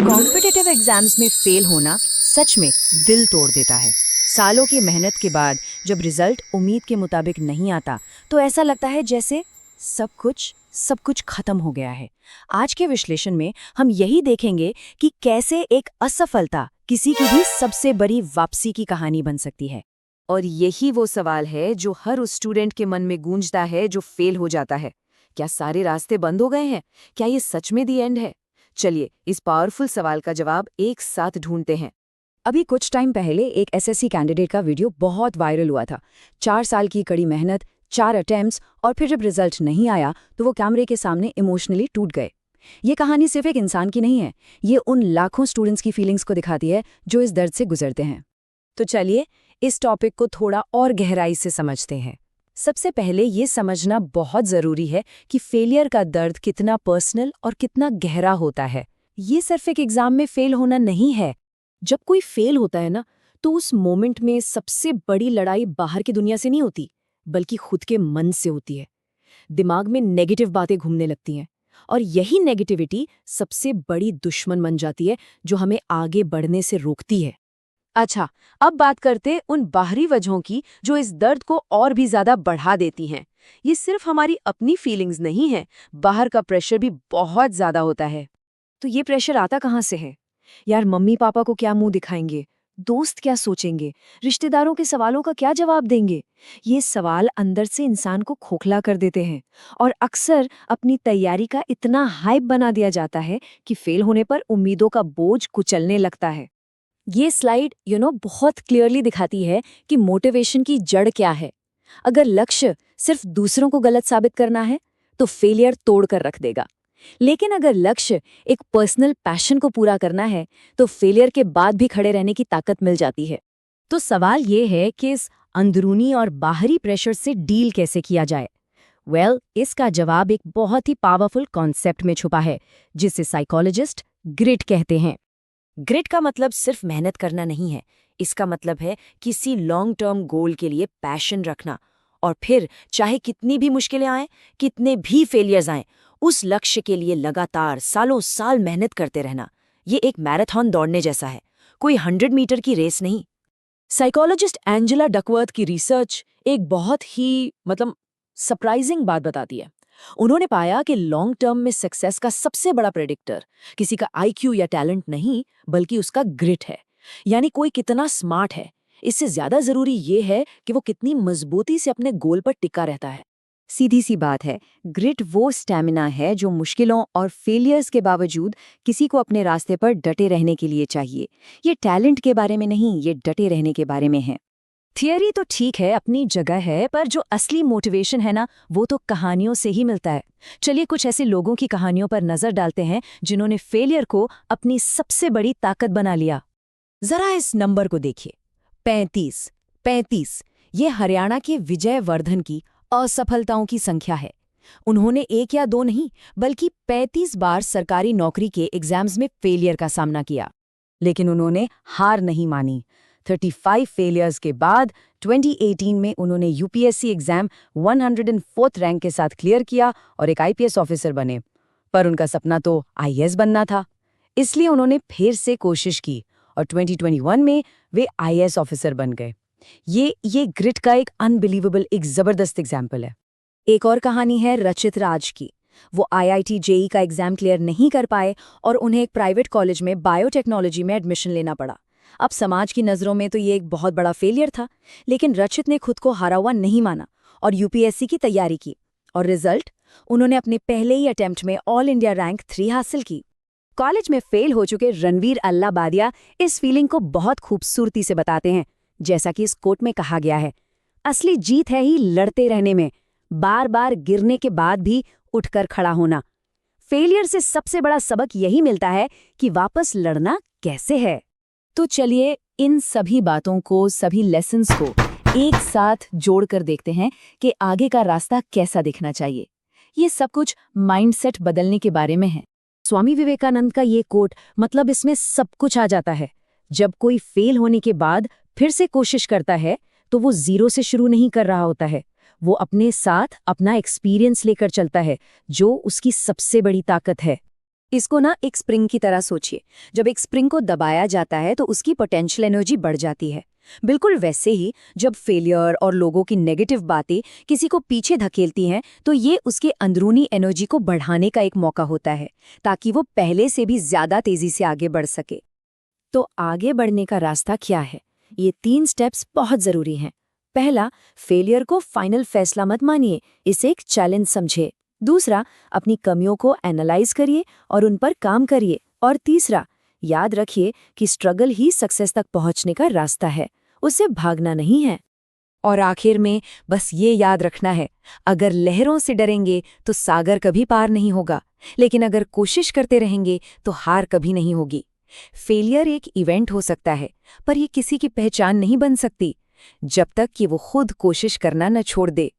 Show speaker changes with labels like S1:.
S1: Competitive exams में fail होना सच में दिल तोड़ देता है। सालों की मेहनत के बाद जब रिजल्ट उम्मीद के मुताबिक नहीं आता तो ऐसा लगता है जैसे सब कुछ खत्म हो गया है। आज के विश्लेषण में हम यही देखेंगे कि कैसे एक असफलता किसी की भी सबसे बड़ी वापसी की कहानी बन सकती है। और यही वो सवाल है जो हर उस स्टूडेंट के मन में गूंजता है जो फेल हो जाता है। क्या सारे रास्ते बंद हो गए हैं? क्या ये सच में दी एंड है? चलिए इस पावरफुल सवाल का जवाब एक साथ ढूंढते हैं। अभी कुछ टाइम पहले एक एसएससी कैंडिडेट का वीडियो बहुत वायरल हुआ था। 4 साल की कड़ी मेहनत, 4 अटेम्प्ट्स और फिर जब रिजल्ट नहीं आया तो वो कैमरे के सामने इमोशनली टूट गए। ये कहानी सिर्फ एक इंसान की नहीं है, ये उन लाखों स्टूडेंट्स की फीलिंग्स को दिखाती है जो इस दर्द से गुजरते हैं। तो चलिए इस टॉपिक को थोड़ा और गहराई से समझते हैं। सबसे पहले ये समझना बहुत ज़रूरी है कि फेलियर का दर्द कितना पर्सनल और कितना गहरा होता है। ये सिर्फ एक एग्जाम में फेल होना नहीं है। जब कोई फेल होता है ना, तो उस मोमेंट में सबसे बड़ी लड़ाई बाहर की दुनिया से नहीं होती, बल्कि खुद के मन से होती है। दिमाग में नेगेटिव बातें घूमने लगती हैं और यही नेगेटिविटी सबसे बड़ी दुश्मन बन जाती है जो हमें आगे बढ़ने से रोकती है। अच्छा, अब बात करते उन बाहरी वजहों की जो इस दर्द को और भी ज्यादा बढ़ा देती हैं। ये सिर्फ हमारी अपनी फीलिंग्स नहीं है, बाहर का प्रेशर भी बहुत ज्यादा होता है। तो ये प्रेशर आता कहाँ से है? यार, मम्मी पापा को क्या मुंह दिखाएंगे, दोस्त क्या सोचेंगे, रिश्तेदारों के सवालों का क्या जवाब देंगे? ये सवाल अंदर से इंसान को खोखला कर देते हैं और अक्सर अपनी तैयारी का इतना हाइप बना दिया जाता है कि फेल होने पर उम्मीदों का बोझ कुचलने लगता है। ये स्लाइड बहुत क्लियरली दिखाती है कि मोटिवेशन की जड़ क्या है। अगर लक्ष्य सिर्फ दूसरों को गलत साबित करना है तो फेलियर तोड़ कर रख देगा। लेकिन अगर लक्ष्य एक पर्सनल पैशन को पूरा करना है तो फेलियर के बाद भी खड़े रहने की ताकत मिल जाती है। तो सवाल ये है कि इस अंदरूनी और बाहरी प्रेशर से डील कैसे किया जाए। इसका जवाब एक बहुत ही पावरफुल कॉन्सेप्ट में छुपा है, जिसे साइकोलॉजिस्ट ग्रिट कहते हैं। ग्रिट का मतलब सिर्फ मेहनत करना नहीं है, इसका मतलब है किसी लॉन्ग टर्म गोल के लिए पैशन रखना और फिर चाहे कितनी भी मुश्किलें आएं, कितने भी फेलियर्स आएं, उस लक्ष्य के लिए लगातार सालों साल मेहनत करते रहना। ये एक मैराथन दौड़ने जैसा है, कोई 100 मीटर की रेस नहीं। साइकोलॉजिस्ट एंजेला डकवर्थ की रिसर्च एक बहुत ही सरप्राइजिंग बात बताती है। उन्होंने पाया कि लॉन्ग टर्म में सक्सेस का सबसे बड़ा प्रेडिक्टर किसी का आईक्यू या टैलेंट नहीं, बल्कि उसका ग्रिट है। यानी कोई कितना स्मार्ट है, इससे ज्यादा जरूरी ये है कि वो कितनी मजबूती से अपने गोल पर टिका रहता है। सीधी सी बात है, ग्रिट वो स्टैमिना है जो मुश्किलों और फेलियर्स के बावजूद किसी को अपने रास्ते पर डटे रहने के लिए चाहिए। ये टैलेंट के बारे में नहीं, ये डटे रहने के बारे में है। थियरी तो ठीक है, अपनी जगह है, पर जो असली मोटिवेशन है ना, वो तो कहानियों से ही मिलता है। चलिए कुछ ऐसे लोगों की कहानियों पर नजर डालते हैं जिन्होंने फेलियर को अपनी सबसे बड़ी ताकत बना लिया। जरा इस नंबर को देखिए, 35। ये हरियाणा के विजय वर्धन की असफलताओं की संख्या है। उन्होंने 1 या 2 नहीं, बल्कि 35 बार सरकारी नौकरी के एग्जाम्स में फेलियर का सामना किया, लेकिन उन्होंने हार नहीं मानी। 35 फेलियर्स के बाद 2018 में उन्होंने यूपीएससी एग्जाम 104th रैंक के साथ क्लियर किया और एक आईपीएस ऑफिसर बने। पर उनका सपना तो आईएएस बनना था, इसलिए उन्होंने फिर से कोशिश की और 2021 में वे आईएएस ऑफिसर बन गए। ये ग्रिट का एक अनबिलीवेबल, एक जबरदस्त एग्जाम्पल है। एक और कहानी है रचित राज की। वो आईआईटी जेईई का एग्जाम क्लियर नहीं कर पाए और उन्हें एक प्राइवेट कॉलेज में बायोटेक्नोलॉजी में एडमिशन लेना पड़ा। अब समाज की नज़रों में तो ये एक बहुत बड़ा फेलियर था, लेकिन रचित ने खुद को हारा हुआ नहीं माना और यूपीएससी की तैयारी की। और रिजल्ट, उन्होंने अपने पहले ही अटेम्प्ट में ऑल इंडिया रैंक 3 हासिल की। कॉलेज में फेल हो चुके रणवीर अल्लाबादिया इस फीलिंग को बहुत खूबसूरती से बताते हैं। जैसा कि इस कोट में कहा गया है, असली जीत है ही लड़ते रहने में, बार बार गिरने के बाद भी उठकर खड़ा होना। फेलियर से सबसे बड़ा सबक यही मिलता है कि वापस लड़ना कैसे है। तो चलिए इन सभी बातों को, सभी लेसन्स को एक साथ जोड़कर देखते हैं कि आगे का रास्ता कैसा दिखना चाहिए। ये सब कुछ माइंडसेट बदलने के बारे में है। स्वामी विवेकानंद का ये कोट, इसमें सब कुछ आ जाता है। जब कोई फेल होने के बाद फिर से कोशिश करता है तो वो जीरो से शुरू नहीं कर रहा होता है, वो अपने साथ अपना एक्सपीरियंस लेकर चलता है, जो उसकी सबसे बड़ी ताकत है। इसको ना एक स्प्रिंग की तरह सोचिए। जब एक स्प्रिंग को दबाया जाता है तो उसकी पोटेंशियल एनर्जी बढ़ जाती है। बिल्कुल वैसे ही जब फेलियर और लोगों की नेगेटिव बातें किसी को पीछे धकेलती हैं तो ये उसके अंदरूनी एनर्जी को बढ़ाने का एक मौका होता है, ताकि वो पहले से भी ज्यादा तेजी से आगे बढ़ सके। तो आगे बढ़ने का रास्ता क्या है? ये 3 स्टेप्स बहुत जरूरी हैं। पहला, फेलियर को फाइनल फैसला मत मानिए, इसे एक चैलेंज समझिए। दूसरा, अपनी कमियों को एनालाइज करिए और उन पर काम करिए। और तीसरा, याद रखिए कि स्ट्रगल ही सक्सेस तक पहुंचने का रास्ता है, उससे भागना नहीं है। और आखिर में बस ये याद रखना है, अगर लहरों से डरेंगे तो सागर कभी पार नहीं होगा, लेकिन अगर कोशिश करते रहेंगे तो हार कभी नहीं होगी। फेलियर एक इवेंट हो सकता है, पर ये किसी की पहचान नहीं बन सकती, जब तक कि वो खुद कोशिश करना न छोड़ दे।